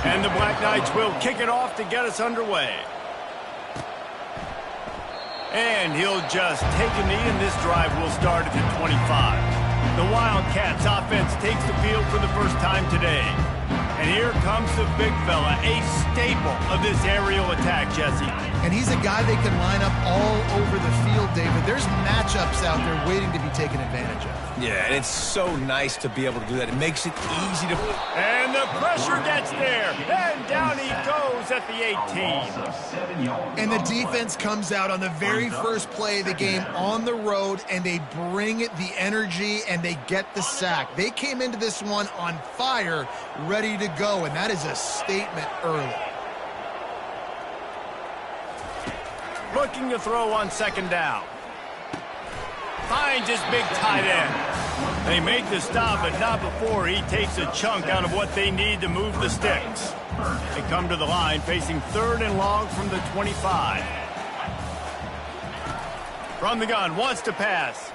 And the Black Knights will kick it off to get us underway. And he'll just take a knee, and this drive will start at the 25. The Wildcats offense takes the field for the first time today. And here comes the big fella, a staple of this aerial attack, Jesse. And he's a guy they can line up all over the field, David. There's matchups out there waiting to be taken advantage of. Yeah, and it's so nice to be able to do that. It makes it easy to... And the pressure gets there. And down he goes at the 18. And the defense comes out on the very first play of the game on the road, and they bring the energy, and they get the sack. They came into this one on fire, ready to go, and that is a statement early. Looking to throw on second down. Finds his big tight end. They make the stop, but not before he takes a chunk out of what they need to move the sticks. They come to the line facing 3rd and long from the 25. From the gun, wants to pass.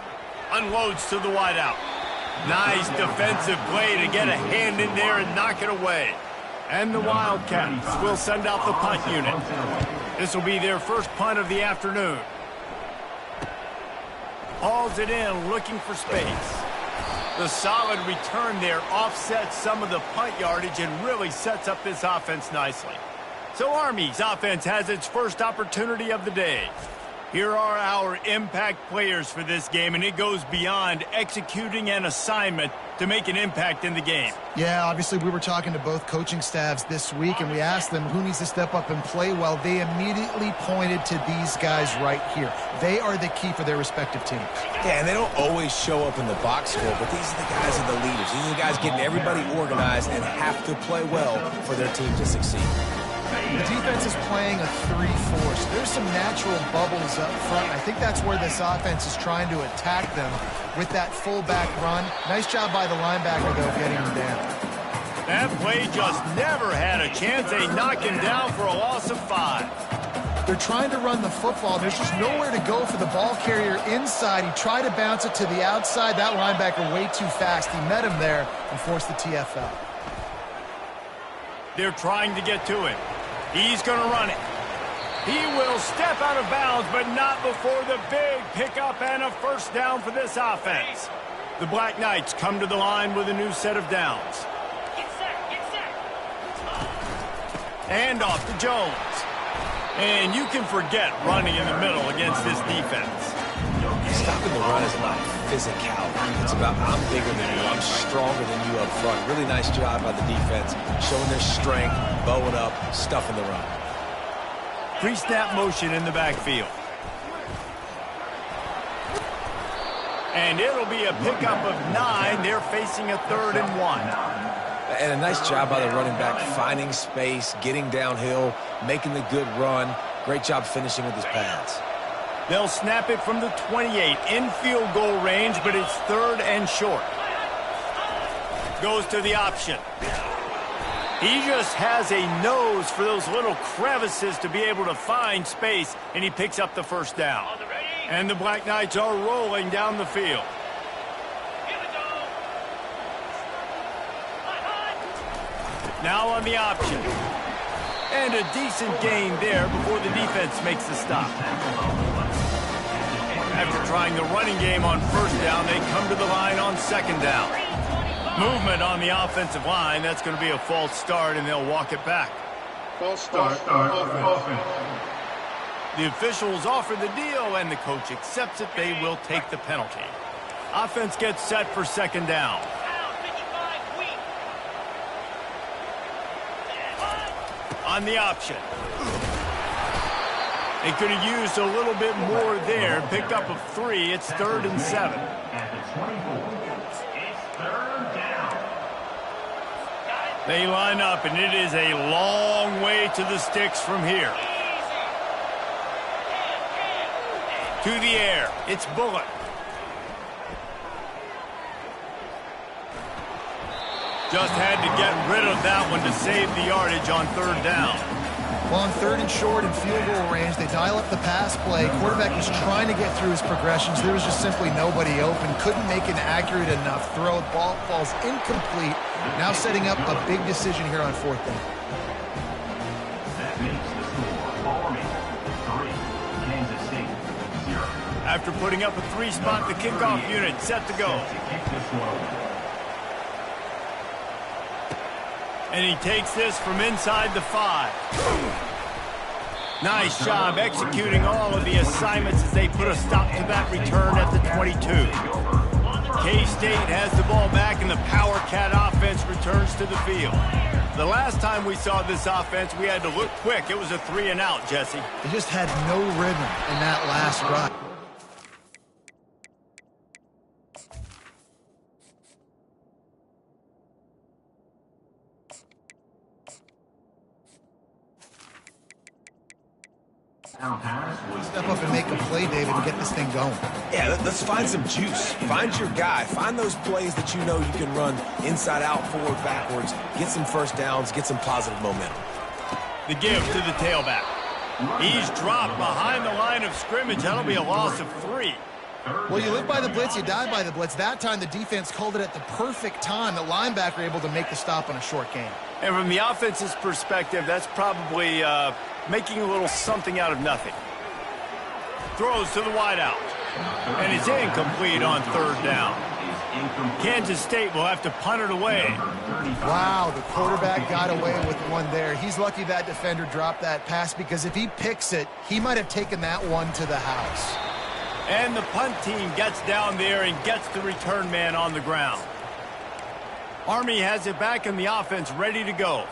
Unloads to the wideout. Nice defensive play to get a hand in there and knock it away. And the Wildcats will send out the punt unit. This will be their first punt of the afternoon. Hauls it in, looking for space. The solid return there offsets some of the punt yardage and really sets up this offense nicely. So Army's offense has its first opportunity of the day. Here are our impact players for this game, and it goes beyond executing an assignment to make an impact in the game. Yeah, obviously we were talking to both coaching staffs this week, and we asked them who needs to step up and play well. They immediately pointed to these guys right here. They are the key for their respective teams. Yeah, and they don't always show up in the box score, but these are the guys that are the leaders. These are the guys getting everybody organized and have to play well for their team to succeed. The defense is playing a 3-4, so there's some natural bubbles up front. I think that's where this offense is trying to attack them with that fullback run. Nice job by the linebacker, though, getting him down. That play just never had a chance. They knock him down for a loss of 5. They're trying to run the football. There's just nowhere to go for the ball carrier inside. He tried to bounce it to the outside. That linebacker way too fast. He met him there and forced the TFL. They're trying to get to it. He's going to run it. He will step out of bounds, but not before the big pickup and a first down for this offense. The Black Knights come to the line with a new set of downs. And off to Jones. And you can forget running in the middle against this defense. Stopping the run is about physicality. It's about I'm bigger than you, I'm stronger than you up front. Really nice job by the defense, showing their strength, bowing up, stuffing the run. Pre-snap motion in the backfield. And it'll be a pickup of 9. They're facing a 3rd and 1. And a nice job by the running back, finding space, getting downhill, making the good run. Great job finishing with his pads. They'll snap it from the 28 in field goal range, but it's 3rd and short. Goes to the option. He just has a nose for those little crevices to be able to find space, and he picks up the first down. And the Black Knights are rolling down the field. Now on the option. And a decent gain there before the defense makes the stop. After trying the running game on first down, they come to the line on second down. Movement on the offensive line. That's going to be a false start, and they'll walk it back. False start offense. The officials offer the deal, and the coach accepts it. They will take the penalty. Offense gets set for second down. On the option. They could have used a little bit more there. Picked up of 3. It's 3rd and 7. They line up, and it is a long way to the sticks from here. To the air. It's Bullock. Just had to get rid of that one to save the yardage on 3rd down. Well, on 3rd and short and field goal range, they dial up the pass play. Quarterback was trying to get through his progressions. There was just simply nobody open. Couldn't make an accurate enough throw. Ball falls incomplete. Now setting up a big decision here on 4th down. That makes the score Army 3, Kansas State 0. After putting up a 3-spot, the kickoff unit set to go. And he takes this from inside the 5. Nice job executing all of the assignments as they put a stop to that return at the 22. K-State has the ball back and the Power Cat offense returns to the field. The last time we saw this offense, we had to look quick. It was a 3-and-out, Jesse. They just had no rhythm in that last drive. Step up and make a play, David, to get this thing going. Yeah, let's find some juice. Find your guy. Find those plays that you know you can run inside out, forward, backwards. Get some first downs. Get some positive momentum. The give to the tailback. He's dropped behind the line of scrimmage. That'll be a loss of 3. Well, you live by the blitz, you die by the blitz. That time, the defense called it at the perfect time. The linebacker able to make the stop on a short gain. And from the offense's perspective, that's probably making a little something out of nothing. Throws to the wideout. And it's incomplete on 3rd down. Kansas State will have to punt it away. Wow, the quarterback got away with one there. He's lucky that defender dropped that pass because if he picks it, he might have taken that one to the house. And the punt team gets down there and gets the return man on the ground. Army has it back in the offense ready to go.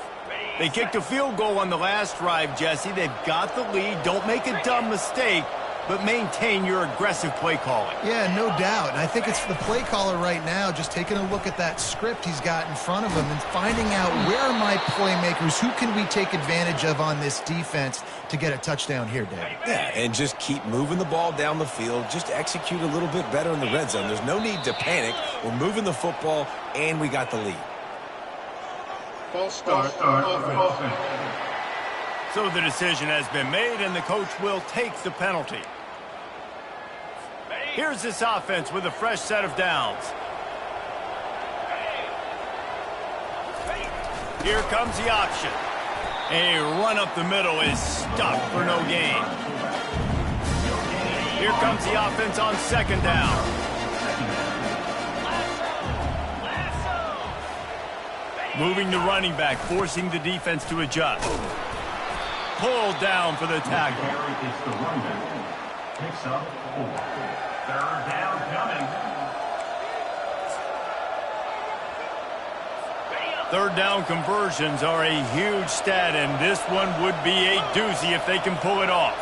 They kicked a field goal on the last drive, Jesse. They've got the lead. Don't make a dumb mistake, but maintain your aggressive play calling. Yeah, no doubt. And I think it's the play caller right now just taking a look at that script he's got in front of him and finding out where are my playmakers, who can we take advantage of on this defense to get a touchdown here, Dave. Yeah, and just keep moving the ball down the field. Just execute a little bit better in the red zone. There's no need to panic. We're moving the football, and we got the lead. False start offense. So the decision has been made, and the coach will take the penalty. Here's this offense with a fresh set of downs. Here comes the option. A run up the middle is stuck for no gain. Here comes the offense on 2nd down. Moving the running back, forcing the defense to adjust. Pulled down for the tackle. It's the running. Picks up 4. 3rd down coming. 3rd down conversions are a huge stat, and this one would be a doozy if they can pull it off.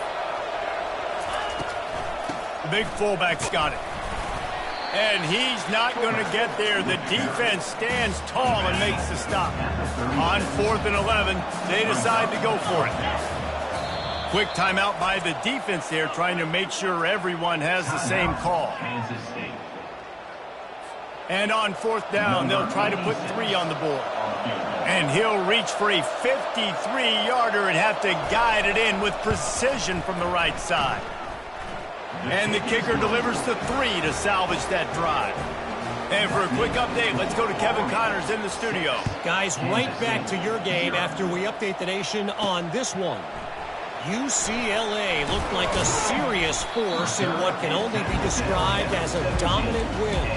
The big fullback's got it. And he's not going to get there. The defense stands tall and makes the stop. On 4th and 11, they decide to go for it. Quick timeout by the defense there, trying to make sure everyone has the same call. And on 4th down, they'll try to put 3 on the board. And he'll reach for a 53-yarder and have to guide it in with precision from the right side. And the kicker delivers the 3 to salvage that drive. And for a quick update, let's go to Kevin Connors in the studio. Guys, right back to your game after we update the nation on this one. UCLA looked like a serious force in what can only be described as a dominant win.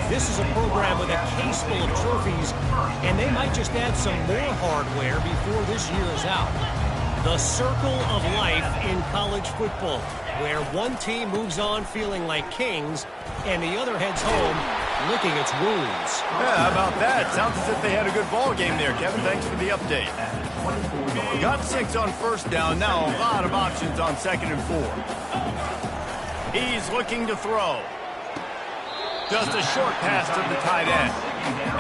This is a program with a case full of trophies, and they might just add some more hardware before this year is out. The circle of life in college football, where one team moves on feeling like kings, and the other heads home licking its wounds. Yeah, how about that? Sounds as if they had a good ball game there, Kevin. Thanks for the update. We got 6 on 1st down. Now a lot of options on 2nd and 4. He's looking to throw. Just a short pass to the tight end.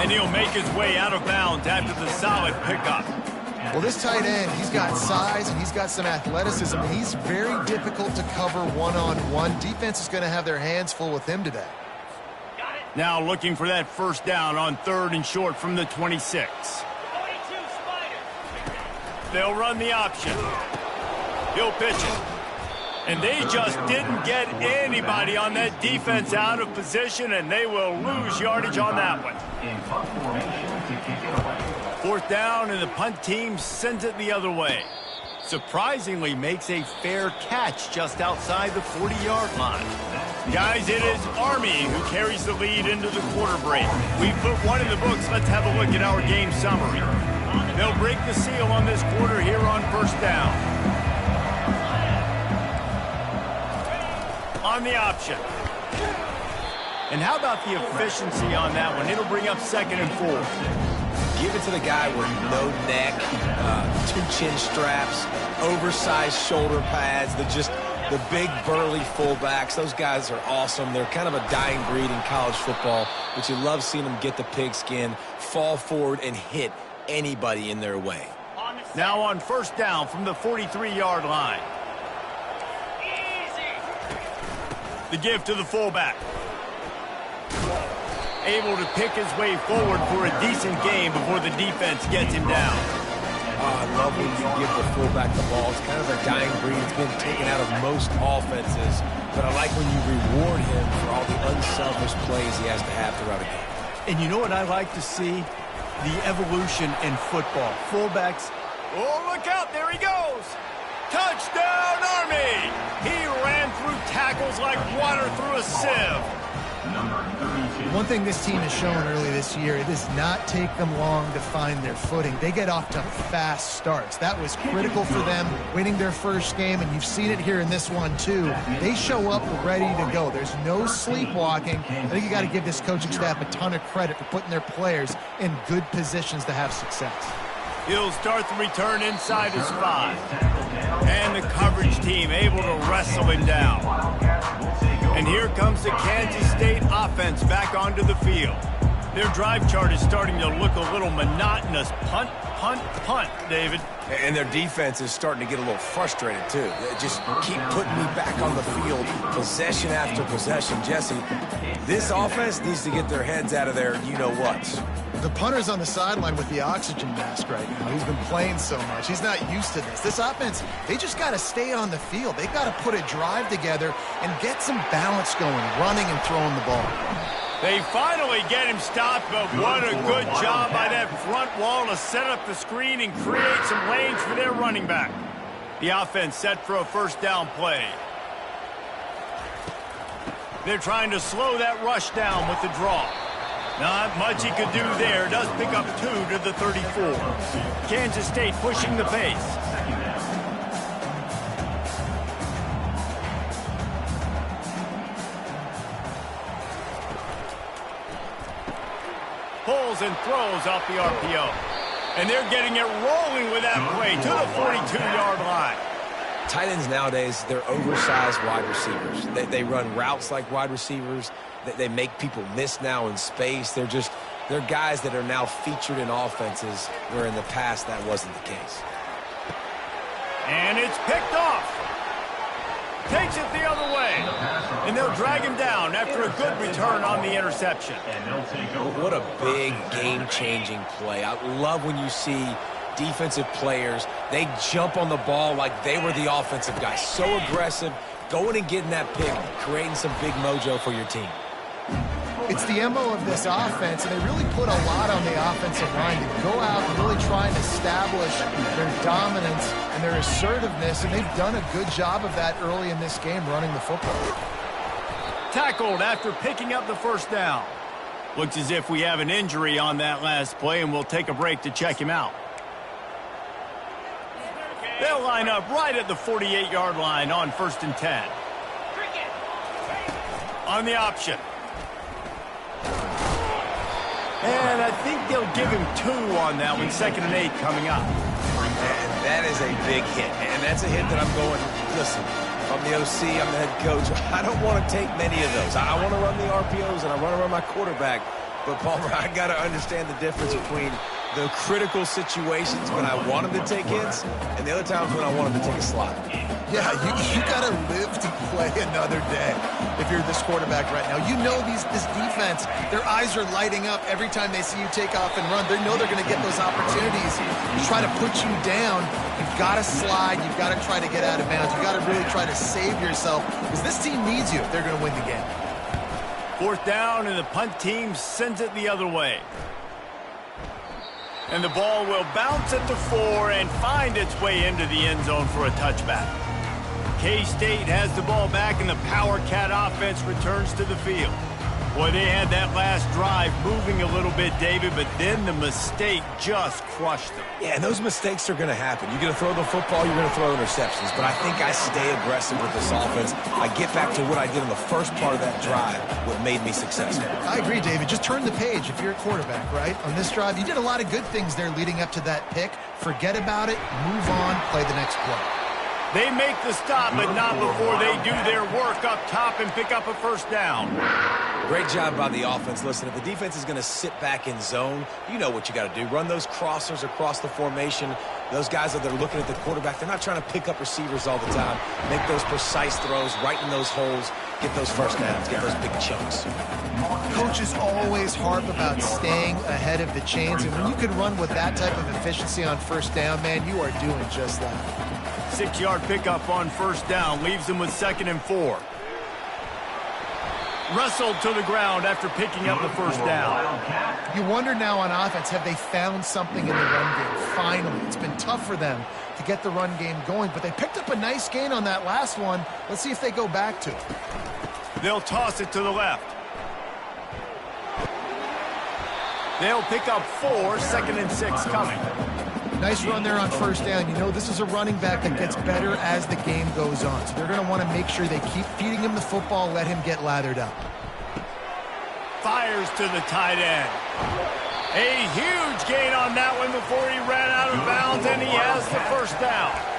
And he'll make his way out of bounds after the solid pickup. Well, this tight end, he's got size and he's got some athleticism, and he's very difficult to cover one-on-one. Defense is going to have their hands full with him today. Now looking for that 1st down on 3rd and short from the 26. They'll run the option. He'll pitch it. And they just didn't get anybody on that defense out of position, and they will lose yardage on that one. In punt formation to kick it away. 4th down, and the punt team sends it the other way. Surprisingly makes a fair catch just outside the 40-yard line. Guys, it is Army who carries the lead into the quarter break. We put one in the books. Let's have a look at our game summary. They'll break the seal on this quarter here on 1st down. On the option. And how about the efficiency on that one? It'll bring up 2nd and 4. Give it to the guy with no neck, 2 chin straps, oversized shoulder pads, the big burly fullbacks. Those guys are awesome. They're kind of a dying breed in college football, but you love seeing them get the pigskin, fall forward, and hit anybody in their way. Now on 1st down from the 43-yard line. The give to the fullback. Able to pick his way forward for a decent game before the defense gets him down. I love when you give the fullback the ball. It's kind of a dying breed. It's been taken out of most offenses. But I like when you reward him for all the unselfish plays he has to have throughout a game. And you know what I like to see? The evolution in football. Fullbacks. Oh, look out. There he goes. Touchdown, Army. He ran through tackles like water through a sieve. One thing this team has shown early this year, it does not take them long to find their footing. They get off to fast starts. That was critical for them winning their first game, and you've seen it here in this one too. They show up ready to go. There's no sleepwalking. I think you got to give this coaching staff a ton of credit for putting their players in good positions to have success. He'll start the return inside his 5. And the coverage team able to wrestle him down. And here comes the Kansas State offense back onto the field. Their drive chart is starting to look a little monotonous. Punt, punt, punt, David. And their defense is starting to get a little frustrated, too. They just keep putting me back on the field, possession after possession. Jesse, this offense needs to get their heads out of their you-know-whats. The punter's on the sideline with the oxygen mask right now. He's been playing so much. He's not used to this. This offense, they just got to stay on the field. They got to put a drive together and get some balance going, running and throwing the ball. They finally get him stopped, but what a good job by that front wall to set up the screen and create some lanes for their running back. The offense set for a 1st down play. They're trying to slow that rush down with the draw. Not much he could do there. Does pick up 2 to the 34. Kansas State pushing the pace. Pulls and throws off the RPO. And they're getting it rolling with that play to the 42-yard line. Tight ends nowadays, they're oversized wide receivers. They run routes like wide receivers. They make people miss now in space. They're guys that are now featured in offenses where in the past that wasn't the case. And it's picked off. Takes it the other way. And they'll drag him down after a good return on the interception. What a big game-changing play. I love when you see defensive players, they jump on the ball like they were the offensive guy. So aggressive, going and getting that pick, creating some big mojo for your team. It's the MO of this offense, and they really put a lot on the offensive line to go out and really try and establish their dominance and their assertiveness, and they've done a good job of that early in this game running the football. Tackled after picking up the 1st down. Looks as if we have an injury on that last play, and we'll take a break to check him out. They'll line up right at the 48-yard line on 1st and 10. On the option. And I think they'll give him 2 on that one. 2nd and 8 coming up. And that is a big hit. And that's a hit that I'm going, listen, I'm the OC, I'm the head coach. I don't want to take many of those. I want to run the RPOs and I want to run my quarterback. But, Palmer, I got to understand the difference between the critical situations when I want him to take hits and the other times when I want him to take a slot. Yeah, you got to live to play another day. if you're this quarterback right now. You know this defense, their eyes are lighting up every time they see you take off and run. They know they're going to get those opportunities to try to put you down. You've got to slide. You've got to try to get out of bounds. You've got to really try to save yourself because this team needs you if they're going to win the game. 4th down, and the punt team sends it the other way. And the ball will bounce at the 4 and find its way into the end zone for a touchback. K-State has the ball back, and the Power Cat offense returns to the field. Boy, they had that last drive moving a little bit, David, but then the mistake just crushed them. Yeah, and those mistakes are going to happen. You're going to throw the football, you're going to throw interceptions. But I think I stay aggressive with this offense. I get back to what I did in the first part of that drive, what made me successful. I agree, David. Just turn the page if you're a quarterback, right? On this drive, you did a lot of good things there leading up to that pick. Forget about it, move on, play the next play. They make the stop, but not before they do their work up top and pick up a 1st down. Great job by the offense. Listen, if the defense is going to sit back in zone, you know what you got to do. Run those crossers across the formation. Those guys that are looking at the quarterback, they're not trying to pick up receivers all the time. Make those precise throws right in those holes. Get those 1st downs. Get those big chunks. Coaches always harp about staying ahead of the chains, and when you can run with that type of efficiency on 1st down, man, you are doing just that. 6-yard pickup on 1st down leaves them with 2nd and 4. Wrestled to the ground after picking up the 1st down. You wonder now on offense, have they found something in the run game? Finally, it's been tough for them to get the run game going, but they picked up a nice gain on that last one. Let's see if they go back to it. They'll toss it to the left. They'll pick up 4, 2nd and 6 coming. Nice run there on 1st down. You know, this is a running back that gets better as the game goes on. So they're going to want to make sure they keep feeding him the football, let him get lathered up. Fires to the tight end. A huge gain on that one before he ran out of bounds, and he has the 1st down.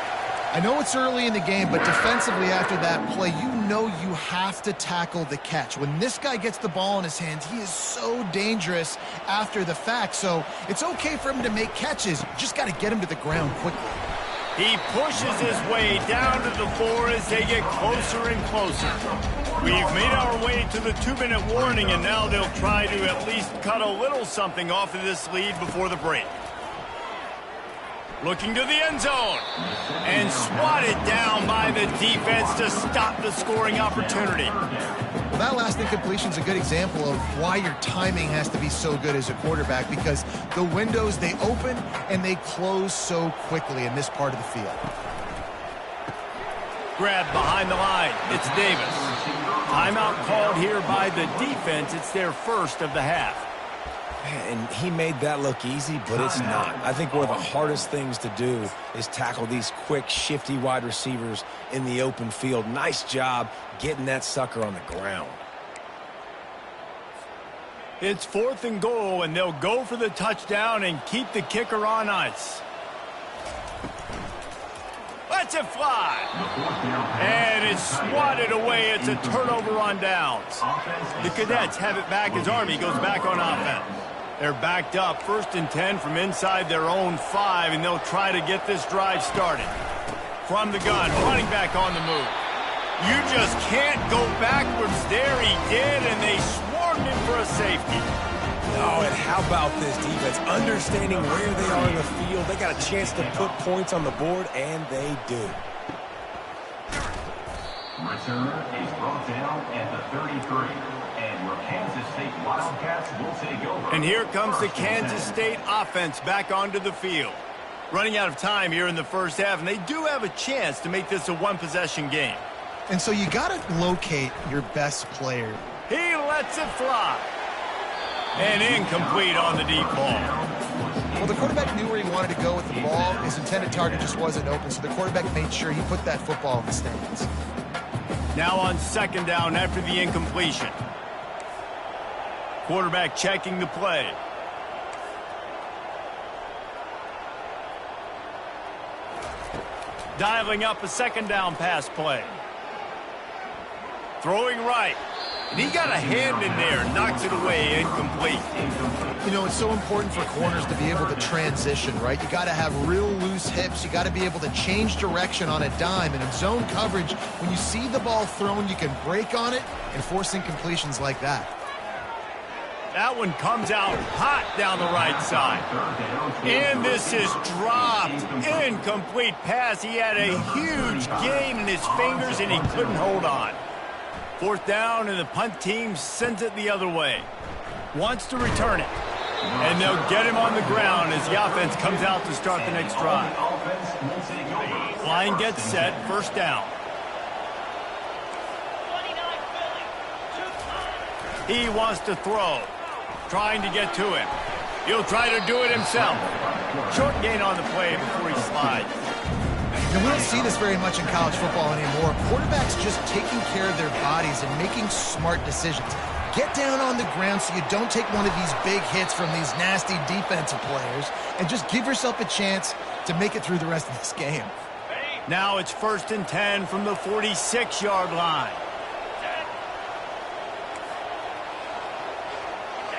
I know it's early in the game, but defensively after that play, you know you have to tackle the catch. When this guy gets the ball in his hands, he is so dangerous after the fact. So it's okay for him to make catches. You just got to get him to the ground quickly. He pushes his way down to the 4 as they get closer and closer. We've made our way to the 2-minute warning, and now they'll try to at least cut a little something off of this lead before the break. Looking to the end zone and swatted down by the defense to stop the scoring opportunity. Well, that last incompletion is a good example of why your timing has to be so good as a quarterback, because the windows, they open and they close so quickly in this part of the field. Grab behind the line. It's Davis. Timeout called here by the defense. It's their 1st of the half. And he made that look easy, but it's not. I think one of the hardest things to do is tackle these quick, shifty wide receivers in the open field. Nice job getting that sucker on the ground. It's 4th and goal, and they'll go for the touchdown and keep the kicker on ice. Lets it fly. And it's swatted away. It's a turnover on downs. The Cadets have it back as Army goes back on offense. They're backed up, 1st and 10 from inside their own 5, and they'll try to get this drive started. From the gun, running back on the move. You just can't go backwards there. He did, and they swarmed him for a safety. Oh, and how about this defense? Understanding where they are in the field. They got a chance to put points on the board, and they do. Return is brought down at the 33. And where Kansas State Wildcats will take over. And here comes the Kansas State offense back onto the field. Running out of time here in the 1st half, and they do have a chance to make this a 1-possession game. And so you got to locate your best player. He lets it fly. And incomplete on the deep ball. Well, the quarterback knew where he wanted to go with the ball. His intended target just wasn't open, so the quarterback made sure he put that football in the stands. Now on 2nd down after the incompletion. Quarterback checking the play. Dialing up a 2nd down pass play. Throwing right. And he got a hand in there and knocks it away incomplete. You know, it's so important for corners to be able to transition, right? You got to have real loose hips. You got to be able to change direction on a dime. And in zone coverage, when you see the ball thrown, you can break on it and force incompletions like that. That one comes out hot down the right side. And this is dropped. Incomplete pass. He had a huge gain in his fingers, and he couldn't hold on. 4th down, and the punt team sends it the other way. Wants to return it. And they'll get him on the ground as the offense comes out to start the next drive. Line gets set, 1st down. He wants to throw. Trying to get to him. He'll try to do it himself. Short gain on the play before he slides. And we don't see this very much in college football anymore. Quarterbacks just taking care of their bodies and making smart decisions. Get down on the ground so you don't take one of these big hits from these nasty defensive players and just give yourself a chance to make it through the rest of this game. Now it's 1st and 10 from the 46-yard line.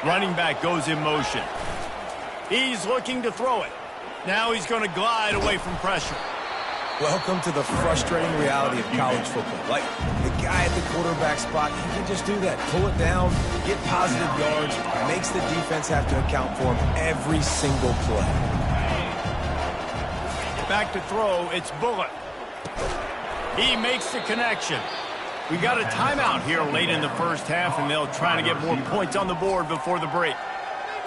Running back goes in motion. He's looking to throw it. Now he's going to glide away from pressure. Welcome to the frustrating reality of college football. Like, the guy at the quarterback spot, he can just do that. Pull it down, get positive yards, makes the defense have to account for him every single play. Back to throw, it's Bullock. He makes the connection. We got a timeout here late in the 1st half, and they'll try to get more points on the board before the break.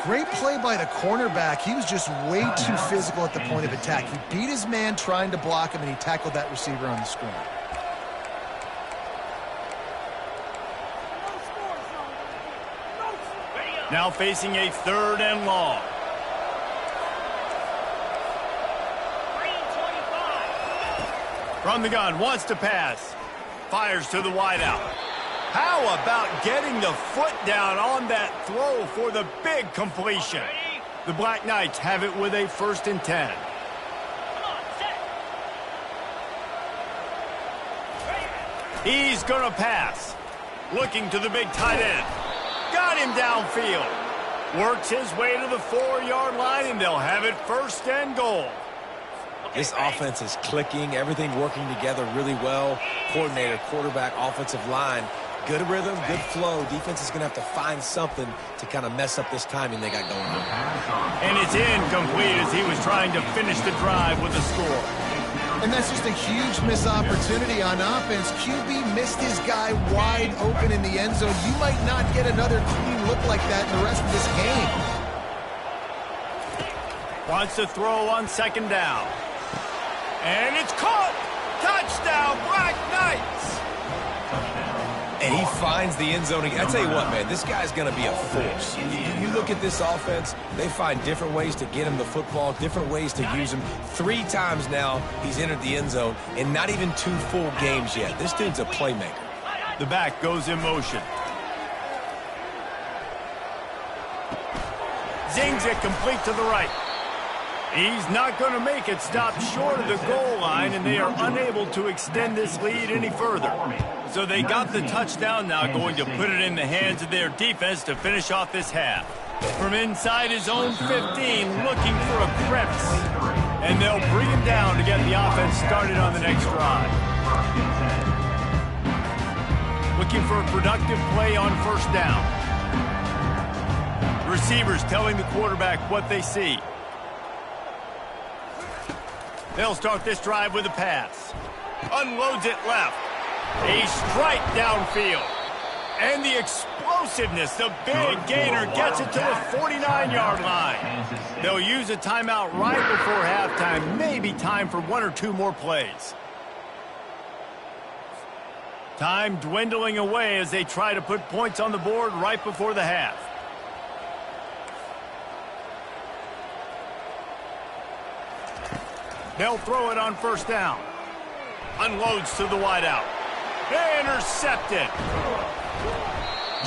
Great play by the cornerback. He was just way too physical at the point of attack. He beat his man trying to block him, and he tackled that receiver on the screen. Now facing a 3rd and long. From the gun, wants to pass. Fires to the wideout. How about getting the foot down on that throw for the big completion? The Black Knights have it with a 1st and 10. He's going to pass. Looking to the big tight end. Got him downfield. Works his way to the 4-yard line, and they'll have it 1st and goal. This offense is clicking, everything working together really well. Coordinator, quarterback, offensive line. Good rhythm, good flow. Defense is going to have to find something to kind of mess up this timing they got going on. And it's incomplete as he was trying to finish the drive with a score. And that's just a huge missed opportunity on offense. QB missed his guy wide open in the end zone. You might not get another clean look like that in the rest of this game. Wants to throw on 2nd down. And it's caught! Touchdown, Black Knights! And he finds the end zone. I tell you what, man, this guy's going to be a force. You look at this offense, they find different ways to get him the football, different ways to use him. 3 times now he's entered the end zone, and not even 2 full games yet. This dude's a playmaker. The back goes in motion. Zings it complete to the right. He's not going to make it. Stop short of the goal line, and they are unable to extend this lead any further. So they got the touchdown now, going to put it in the hands of their defense to finish off this half. From inside his own 15, looking for a crevice. And they'll bring him down to get the offense started on the next drive. Looking for a productive play on 1st down. Receivers telling the quarterback what they see. They'll start this drive with a pass. Unloads it left. A strike downfield. And the explosiveness, the big gainer gets it to the 49-yard line. They'll use a timeout right before halftime. Maybe time for 1 or 2 more plays. Time dwindling away as they try to put points on the board right before the half. They'll throw it on 1st down. Unloads to the wideout. Intercepted.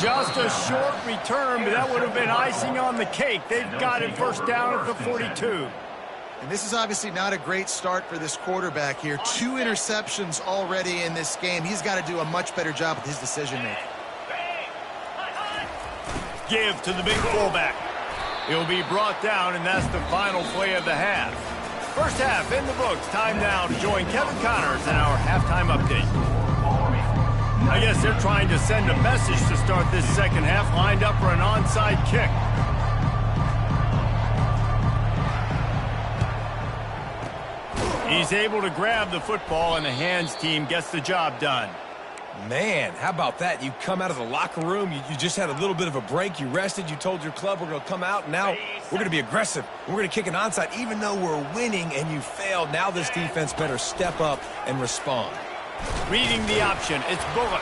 Just a short return, but that would have been icing on the cake. They've got it 1st down at the 42. And this is obviously not a great start for this quarterback here. 2 interceptions already in this game. He's got to do a much better job with his decision-making. Give to the big fullback. He'll be brought down, and that's the final play of the half. First half in the books. Time now to join Kevin Connors in our halftime update. I guess they're trying to send a message to start this second half, lined up for an onside kick. He's able to grab the football, and the hands team gets the job done. Man, how about that? You come out of the locker room, you just had a little bit of a break, you rested, you told your club we're going to come out, and now we're going to be aggressive. We're going to kick an onside, even though we're winning and you failed. Now this defense better step up and respond. Reading the option, it's Bullock.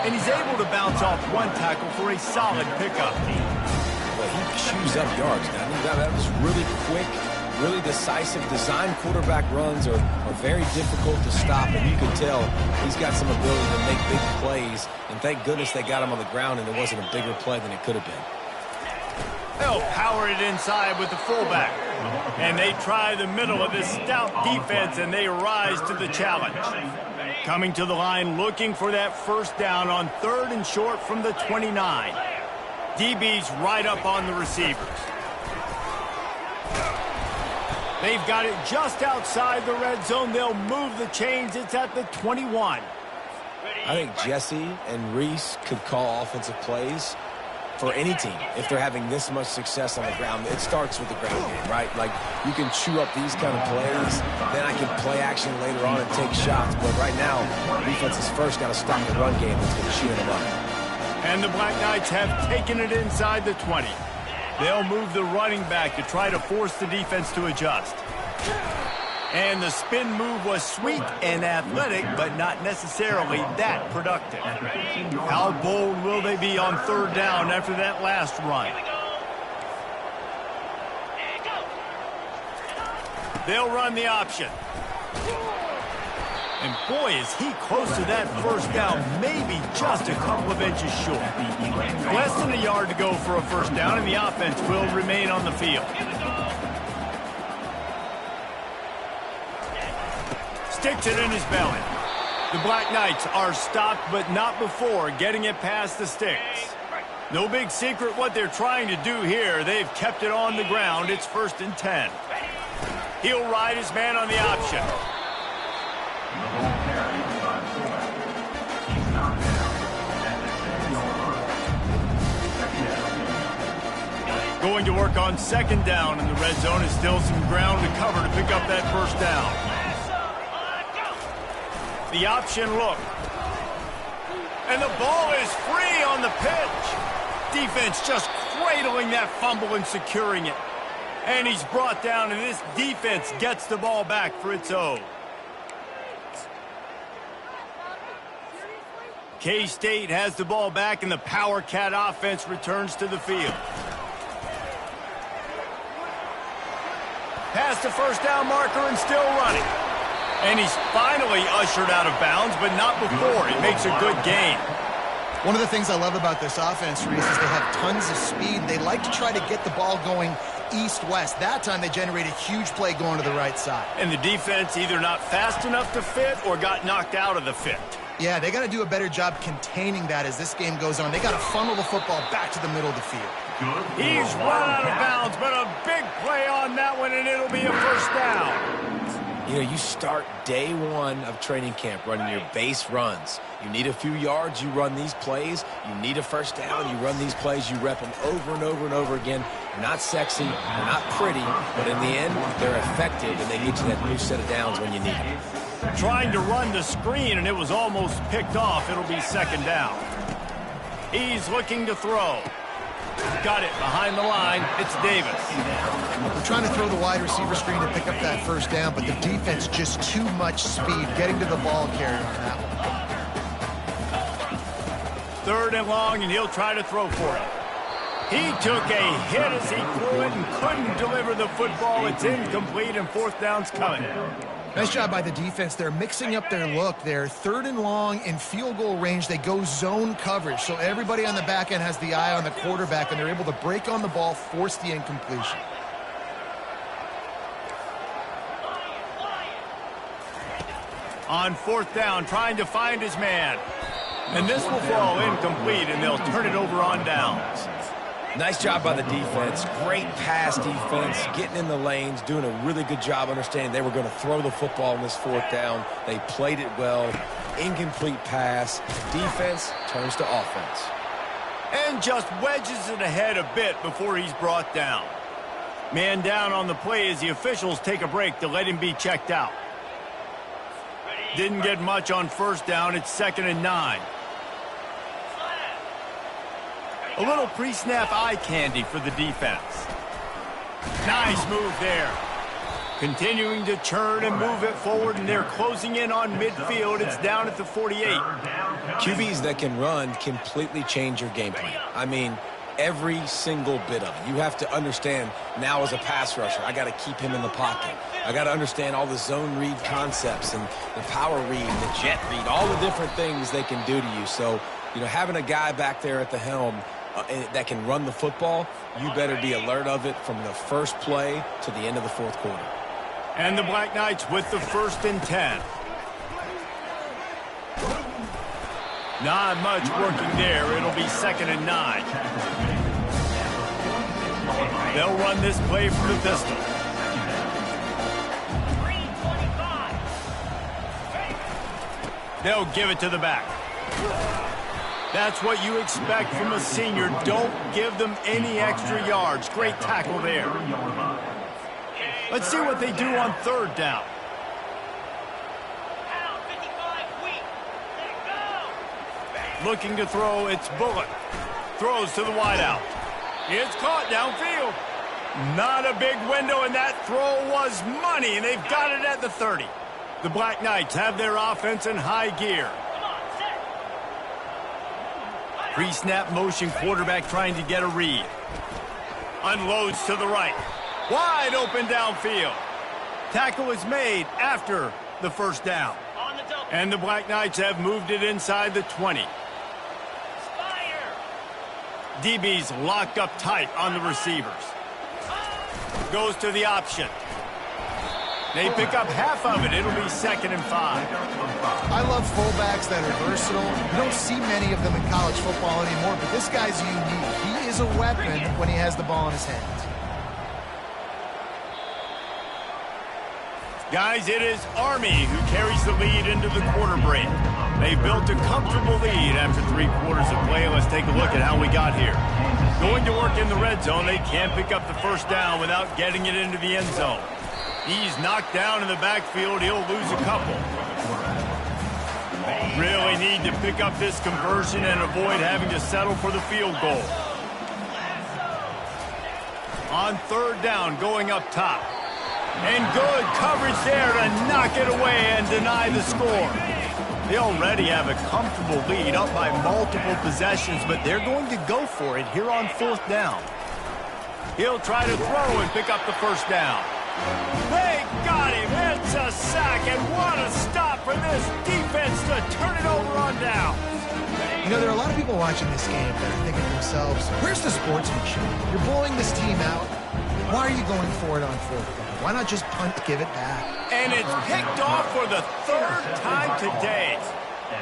And he's able to bounce off one tackle for a solid pickup. Well, he chews up yards now. That was really quick, really decisive. Design quarterback runs are very difficult to stop, and you can tell he's got some ability to make big plays. And thank goodness they got him on the ground and there wasn't a bigger play than it could have been. They'll power it inside with the fullback. And they try the middle of this stout defense, and they rise to the challenge. Coming to the line, looking for that first down on 3rd and short from the 29. DB's right up on the receivers. They've got it just outside the red zone. They'll move the chains. It's at the 21. I think Jesse and Reese could call offensive plays for any team if they're having this much success on the ground. It starts with the ground game, right? Like, you can chew up these kind of plays, then I can play action later on and take shots. But right now, defense has first got to stop the run game that's going to chew them up. And the Black Knights have taken it inside the 20. They'll move the running back to try to force the defense to adjust. And the spin move was sweet and athletic, but not necessarily that productive. How bold will they be on 3rd down after that last run? They'll run the option. And boy, is he close to that first down, maybe just a couple of inches short. Less than a yard to go for a first down, and the offense will remain on the field. Sticks it in his belly. The Black Knights are stopped, but not before getting it past the sticks. No big secret what they're trying to do here. They've kept it on the ground. It's 1st and 10. He'll ride his man on the option. Going to work on 2nd down in the red zone. Is still some ground to cover to pick up that first down. The option look. And the ball is free on the pitch. Defense just cradling that fumble and securing it. And he's brought down, and this defense gets the ball back for its own. K-State has the ball back, and the Power Cat offense returns to the field. Past the first down marker and still running. And he's finally ushered out of bounds, but not before. He makes a good gain. One of the things I love about this offense, Reese, is they have tons of speed. They like to try to get the ball going east-west. That time they generated a huge play going to the right side. And the defense either not fast enough to fit or got knocked out of the fit. Yeah, they got to do a better job containing that as this game goes on. They got to funnel the football back to the middle of the field. He's run out of bounds, but a big play on that one, and it'll be a first down. You know, you start day one of training camp running your base runs. You need a few yards, you run these plays. You need a first down, you run these plays. You rep them over and over and over again. They're not sexy, they're not pretty, but in the end, they're effective, and they get you that new set of downs when you need them. Trying to run the screen, and it was almost picked off. It'll be 2nd down. He's looking to throw. Got it behind the line. It's Davis. They're trying to throw the wide receiver screen to pick up that first down, but the defense just too much speed getting to the ball carrier on that one. 3rd and long, and he'll try to throw for it. He took a hit as he threw it and couldn't deliver the football. It's incomplete, and 4th down's coming. Nice job by the defense. They're mixing up their look. They're 3rd and long in field goal range. They go zone coverage, so everybody on the back end has the eye on the quarterback, and they're able to break on the ball, force the incompletion. On 4th down, trying to find his man. And this will fall incomplete, and they'll turn it over on downs. Nice job by the defense. Great pass defense, getting in the lanes, doing a really good job understanding they were going to throw the football in this 4th down. They played it well. Incomplete pass. Defense turns to offense. And just wedges it ahead a bit before he's brought down. Man down on the play as the officials take a break to let him be checked out. Didn't get much on 1st down. It's 2nd and 9. A little pre-snap eye candy for the defense. Nice move there. Continuing to churn and move it forward, and they're closing in on midfield. It's down at the 48. QBs that can run completely change your game plan. I mean, every single bit of it. You have to understand now as a pass rusher, I got to keep him in the pocket. I got to understand all the zone read concepts and the power read, the jet read, all the different things they can do to you. So, you know, having a guy back there at the helm that can run the football, you better be alert of it from the first play to the end of the 4th quarter. And the Black Knights with the 1st and 10. Not much working there. It'll be 2nd and 9. They'll run this play from the pistol. They'll give it to the back. That's what you expect from a senior. Don't give them any extra yards. Great tackle there. Let's see what they do on 3rd down. Looking to throw, it's Bullock. Throws to the wideout. It's caught downfield. Not a big window, and that throw was money, and they've got it at the 30. The Black Knights have their offense in high gear. Pre-snap motion, quarterback trying to get a read. Unloads to the right. Wide open downfield. Tackle is made after the 1st down. And the Black Knights have moved it inside the 20. DB's locked up tight on the receivers. Goes to the option. They pick up half of it. It'll be 2nd and 5. I love fullbacks that are versatile. You don't see many of them in college football anymore, but this guy's unique. He is a weapon when he has the ball in his hands. Guys, it is Army who carries the lead into the quarter break. They built a comfortable lead after 3 quarters of play. Let's take a look at how we got here. Going to work in the red zone. They can't pick up the 1st down without getting it into the end zone. He's knocked down in the backfield. He'll lose a couple. Really need to pick up this conversion and avoid having to settle for the field goal. On 3rd down, going up top. And good coverage there to knock it away and deny the score. They already have a comfortable lead, up by multiple possessions, but they're going to go for it here on 4th down. He'll try to throw and pick up the 1st down. They got him. It's a sack, and what a stop for this defense to turn it over on down. You know, there are a lot of people watching this game that are thinking to themselves, where's the sportsmanship? You're blowing this team out. Why are you going for it on 4th down? Why not just punt, give it back? And it's picked off for the 3rd time today.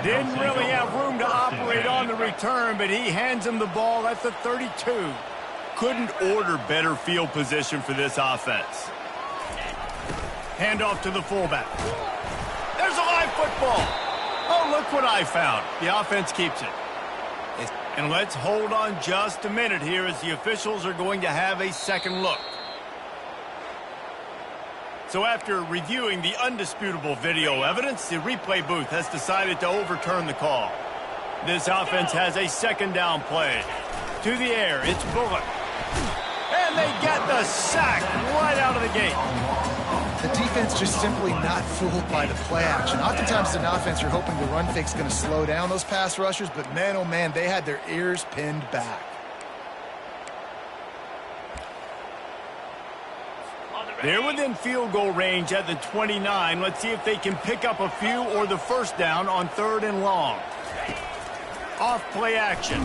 Didn't really have room to operate on the return, but he hands him the ball at the 32. Couldn't order better field position for this offense. Handoff to the fullback. There's a live football. Oh, look what I found. The offense keeps it. And let's hold on just a minute here as the officials are going to have a second look. So after reviewing the undisputable video evidence, the replay booth has decided to overturn the call. This offense has a 2nd down play. To the air, it's Bullock. And they get the sack right out of the gate. The defense just simply not fooled by the play action. Oftentimes in offense, you're hoping the run fake's going to slow down those pass rushers, but man, oh man, they had their ears pinned back. They're within field goal range at the 29. Let's see if they can pick up a few or the 1st down on 3rd and long. Off play action.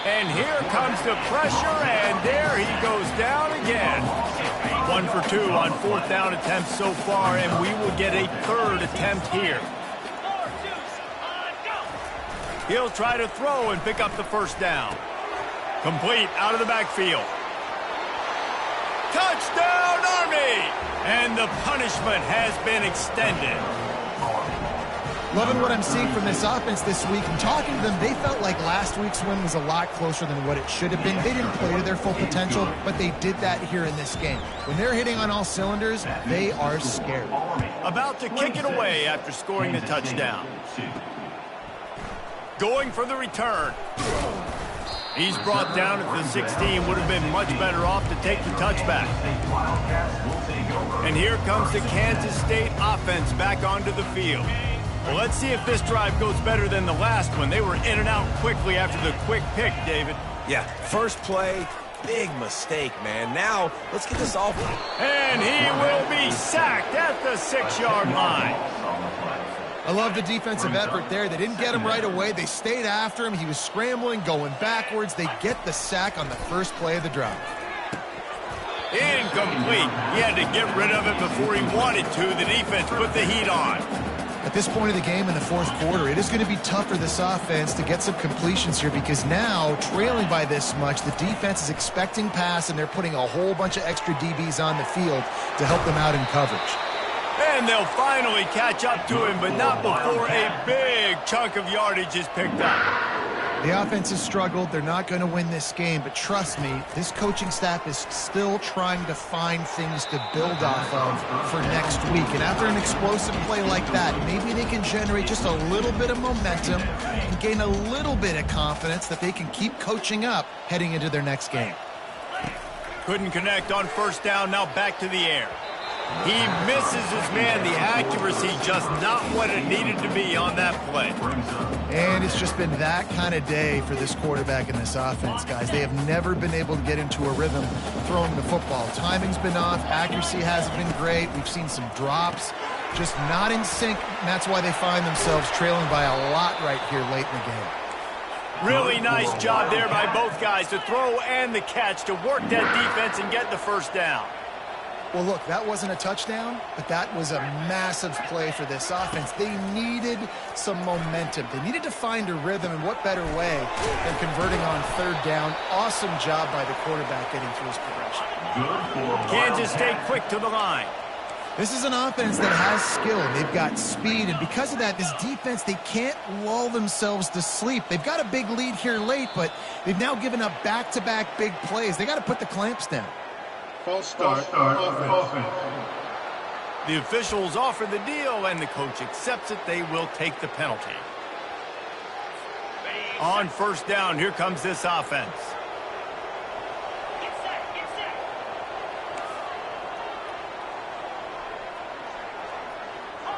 And here comes the pressure, and there he goes down again. 1 for 2 on 4th down attempts so far, and we will get a 3rd attempt here. He'll try to throw and pick up the 1st down. Complete out of the backfield. Touchdown, Army! And the punishment has been extended. Loving what I'm seeing from this offense this week. And talking to them, they felt like last week's win was a lot closer than what it should have been. They didn't play to their full potential, but they did that here in this game. When they're hitting on all cylinders, they are scared. About to kick it away after scoring the touchdown. Going for the return. He's brought down at the 16. Would have been much better off to take the touchback. And here comes the Kansas State offense back onto the field. Well, let's see if this drive goes better than the last one. They were in and out quickly after the quick pick, David. Yeah, first play, big mistake, man. Now, let's get this off. And he will be sacked at the 6-yard line. I love the defensive effort there. They didn't get him right away. They stayed after him. He was scrambling, going backwards. They get the sack on the first play of the drive. Incomplete. He had to get rid of it before he wanted to. The defense put the heat on. At this point of the game in the fourth quarter, it is going to be tough for this offense to get some completions here because now, trailing by this much, the defense is expecting pass, and they're putting a whole bunch of extra DBs on the field to help them out in coverage. And they'll finally catch up to him, but not before a big chunk of yardage is picked up. The offense has struggled. They're not going to win this game, but trust me, this coaching staff is still trying to find things to build off of for next week. And after an explosive play like that, maybe they can generate just a little bit of momentum and gain a little bit of confidence that they can keep coaching up heading into their next game. Couldn't connect on first down, now back to the air. He misses his man. The accuracy just not what it needed to be on that play. And it's just been that kind of day for this quarterback and this offense, guys. They have never been able to get into a rhythm throwing the football. Timing's been off. Accuracy hasn't been great. We've seen some drops, just not in sync. And that's why they find themselves trailing by a lot right here late in the game. Really nice job there by both guys, the throw and the catch, to work that defense and get the first down. Well, look, that wasn't a touchdown, but that was a massive play for this offense. They needed some momentum. They needed to find a rhythm, and what better way than converting on third down. Awesome job by the quarterback getting through his progression. Kansas State quick to the line. This is an offense that has skill. They've got speed, and because of that, this defense, they can't lull themselves to sleep. They've got a big lead here late, but they've now given up back-to-back big plays. They got to put the clamps down. False start offense. The officials offer the deal, and the coach accepts it. They will take the penalty. On first down, here comes this offense.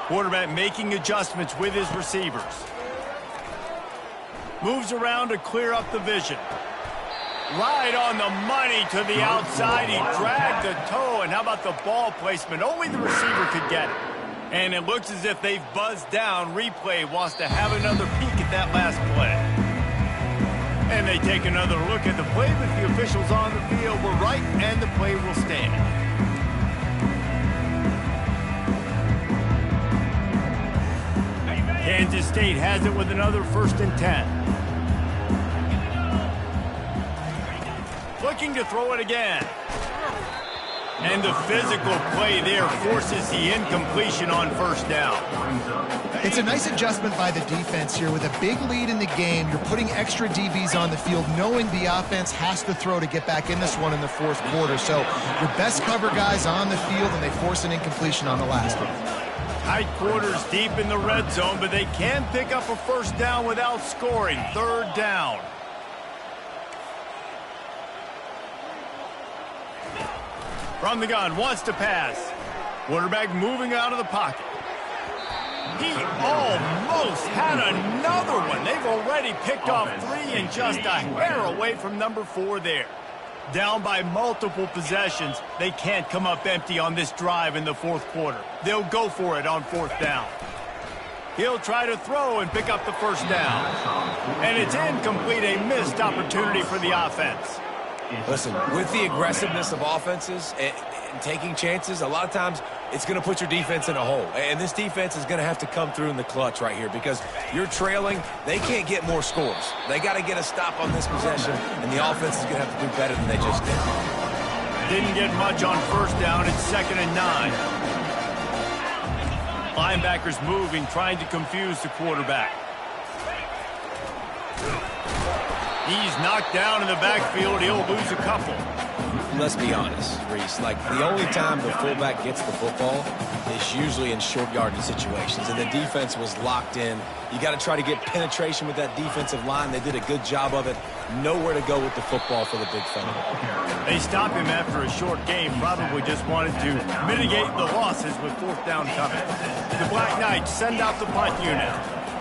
Quarterback making adjustments with his receivers. Moves around to clear up the vision. Right on the money to the outside. He dragged the toe, and how about the ball placement? Only the receiver could get it. And it looks as if they've buzzed down. Replay wants to have another peek at that last play. And they take another look at the play, but the officials on the field were right, and the play will stand. Kansas State has it with another 1st and 10. Looking to throw it again. And the physical play there forces the incompletion on first down. It's a nice adjustment by the defense here. With a big lead in the game, you're putting extra DBs on the field, knowing the offense has to throw to get back in this one in the fourth quarter. So your best cover guys on the field, and they force an incompletion on the last one. Tight quarters deep in the red zone, but they can pick up a first down without scoring. 3rd down. From the gun, wants to pass. Quarterback moving out of the pocket. He almost had another one. They've already picked off 3 and just a hair away from number 4 there. Down by multiple possessions, they can't come up empty on this drive in the fourth quarter. They'll go for it on 4th down. He'll try to throw and pick up the first down. And it's incomplete, a missed opportunity for the offense. Listen, with the aggressiveness of offenses and taking chances, a lot of times it's going to put your defense in a hole. And this defense is going to have to come through in the clutch right here because you're trailing. They can't get more scores. They got to get a stop on this possession, and the offense is going to have to do better than they just did. Didn't get much on first down. It's 2nd and 9. Linebackers moving, trying to confuse the quarterback. He's knocked down in the backfield. He'll lose a couple. Let's be honest, Reese. Like, the only time the fullback gets the football is usually in short yardage situations, and the defense was locked in. You got to try to get penetration with that defensive line. They did a good job of it. Nowhere to go with the football for the big fella. They stop him after a short game. Probably just wanted to mitigate the losses with 4th down coming. The Black Knights send out the punt unit.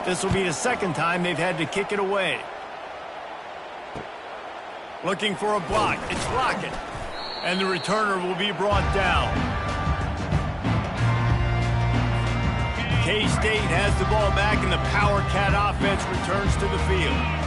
This will be the 2nd time they've had to kick it away. Looking for a block. It's Lockett. And the returner will be brought down. K-State has the ball back, and the Power Cat offense returns to the field.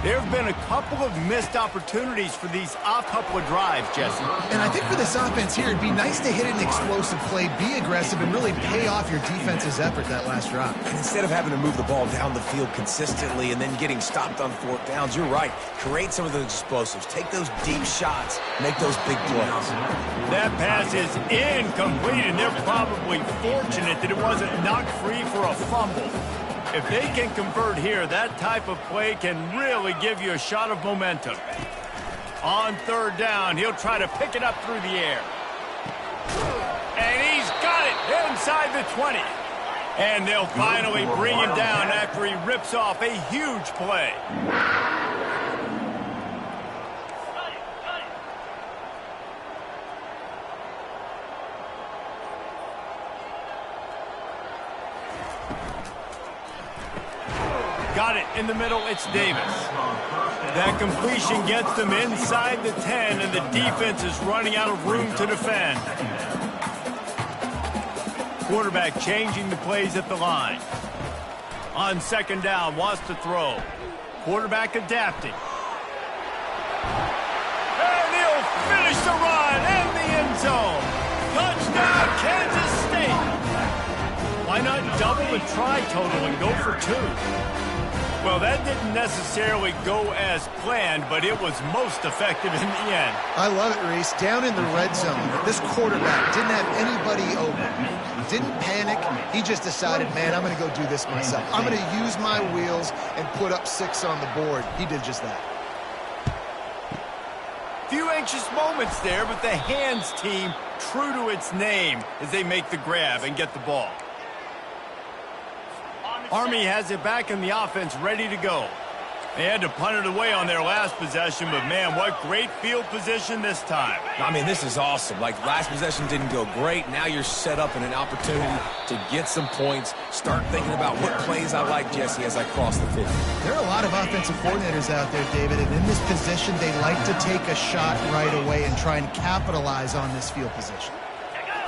There have been a couple of missed opportunities for these couple of drives, Jesse. And I think for this offense here, it'd be nice to hit an explosive play, be aggressive, and really pay off your defense's effort that last drive. And instead of having to move the ball down the field consistently and then getting stopped on 4th downs, you're right. Create some of those explosives. Take those deep shots. Make those big plays. That pass is incomplete, and they're probably fortunate that it wasn't knocked free for a fumble. If they can convert here, that type of play can really give you a shot of momentum. On 3rd down, he'll try to pick it up through the air. And he's got it inside the 20. And they'll finally bring him down after he rips off a huge play. Got it in the middle. It's Davis. That completion gets them inside the 10, and the defense is running out of room to defend. Quarterback changing the plays at the line. On 2nd down, wants to throw. Quarterback adapting. And he'll finish the run in the end zone. Touchdown, Kansas State. Why not double the try total and go for 2? Well, that didn't necessarily go as planned, but it was most effective in the end. I love it, Reese. Down in the red zone, this quarterback didn't have anybody open. Didn't panic. He just decided, man, I'm going to go do this myself. I'm going to use my wheels and put up 6 on the board. He did just that. Few anxious moments there, but the hands team true to its name as they make the grab and get the ball. Army has it back in the offense, ready to go. They had to punt it away on their last possession, but man, what great field position this time. I mean, this is awesome. Like, last possession didn't go great. Now you're set up in an opportunity to get some points. Start thinking about what plays I like, Jesse, as I cross the 50. There are a lot of offensive coordinators out there, David, and in this position, they like to take a shot right away and try and capitalize on this field position.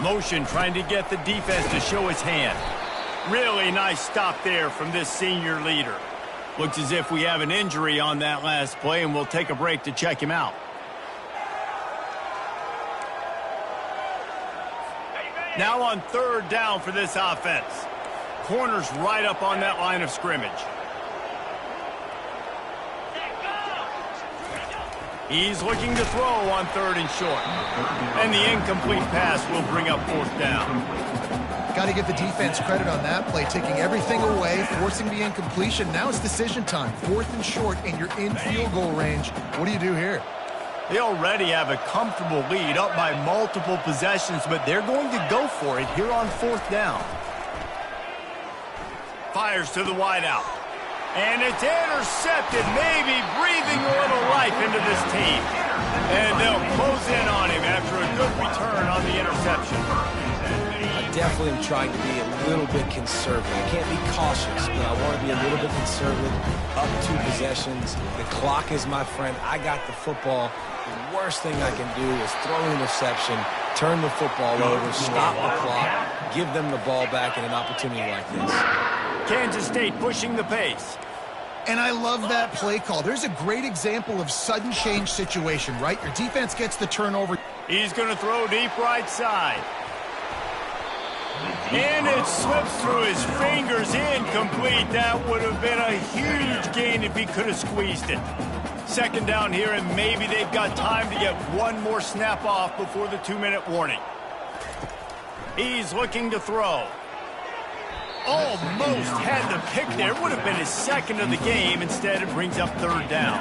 Motion trying to get the defense to show its hand. Really nice stop there from this senior leader. Looks as if we have an injury on that last play, and we'll take a break to check him out. Now on 3rd down for this offense. Corners right up on that line of scrimmage. He's looking to throw on 3rd and short. And the incomplete pass will bring up 4th down. Got to give the defense credit on that play, taking everything away, forcing the incompletion. Now it's decision time. 4th and short, and you're in field goal range. What do you do here? They already have a comfortable lead, up by multiple possessions, but they're going to go for it here on 4th down. Fires to the wideout. And it's intercepted, maybe breathing a little life into this team. And they'll close in on him after a good return on the interception. Definitely am trying to be a little bit conservative. I can't be cautious, but I want to be a little bit conservative. Up 2 possessions. The clock is my friend. I got the football. The worst thing I can do is throw an interception, turn the football over, stop the clock, give them the ball back in an opportunity like this. Kansas State pushing the pace. And I love that play call. There's a great example of sudden change situation, right? Your defense gets the turnover. He's going to throw deep right side. And it slips through his fingers, incomplete. That would have been a huge gain if he could have squeezed it. Second down here, and maybe they've got time to get one more snap off before the 2-minute warning. He's looking to throw. Almost had the pick there. Would have been his second of the game. Instead, it brings up third down.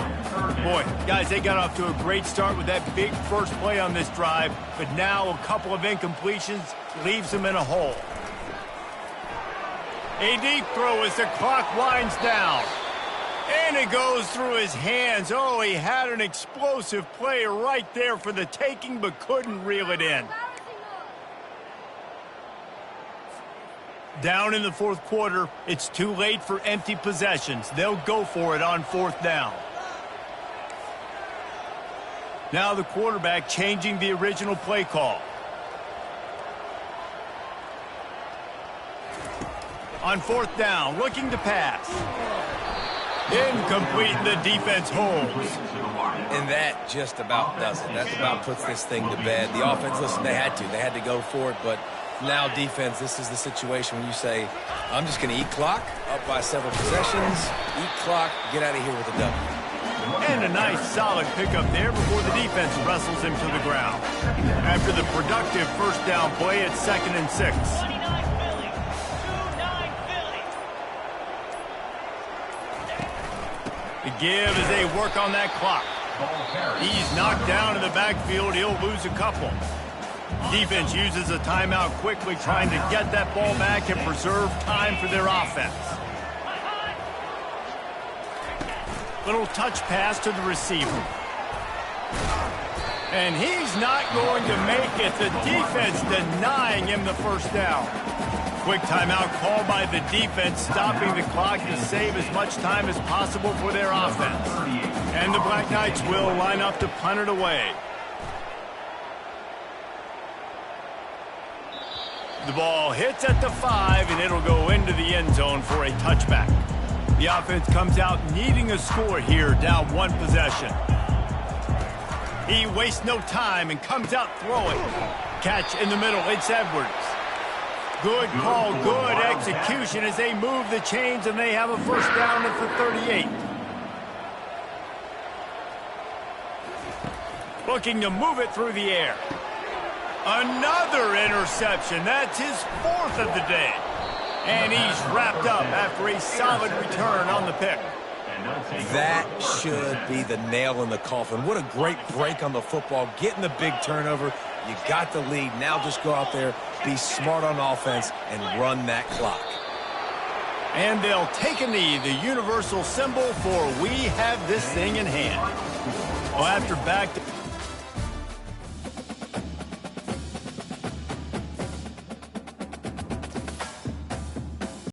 Boy, guys, they got off to a great start with that big first play on this drive, but now a couple of incompletions leaves them in a hole. A deep throw as the clock winds down. And it goes through his hands. Oh, he had an explosive play right there for the taking, but couldn't reel it in. Down in the fourth quarter, it's too late for empty possessions. They'll go for it on fourth down. Now the quarterback changing the original play call. On fourth down, looking to pass. Incomplete, the defense holds. And that just about does it. That about puts this thing to bed. The offense, listen, they had to go for it, but now defense, this is the situation when you say, I'm just going to eat clock, up by several possessions, eat clock, get out of here with a W. And a nice solid pickup there before the defense wrestles him to the ground. After the productive first down play, it's 2nd and 6. The give as they work on that clock. He's knocked down in the backfield. He'll lose a couple. Defense uses a timeout quickly, trying to get that ball back and preserve time for their offense. Little touch pass to the receiver. And he's not going to make it. The defense denying him the first down. Quick timeout called by the defense, stopping the clock to save as much time as possible for their offense. And the Black Knights will line up to punt it away. The ball hits at the 5, and it'll go into the end zone for a touchback. The offense comes out needing a score here, down one possession. He wastes no time and comes out throwing. Catch in the middle, it's Edwards. Good call, good execution as they move the chains, and they have a first down at the 38. Looking to move it through the air. Another interception. That's his 4th of the day. And he's wrapped up after a solid return on the pick. That should be the nail in the coffin. What a great break on the football. Getting the big turnover. You got the lead. Now just go out there, be smart on offense, and run that clock. And they'll take a knee, the universal symbol for we have this thing in hand. Well, after back to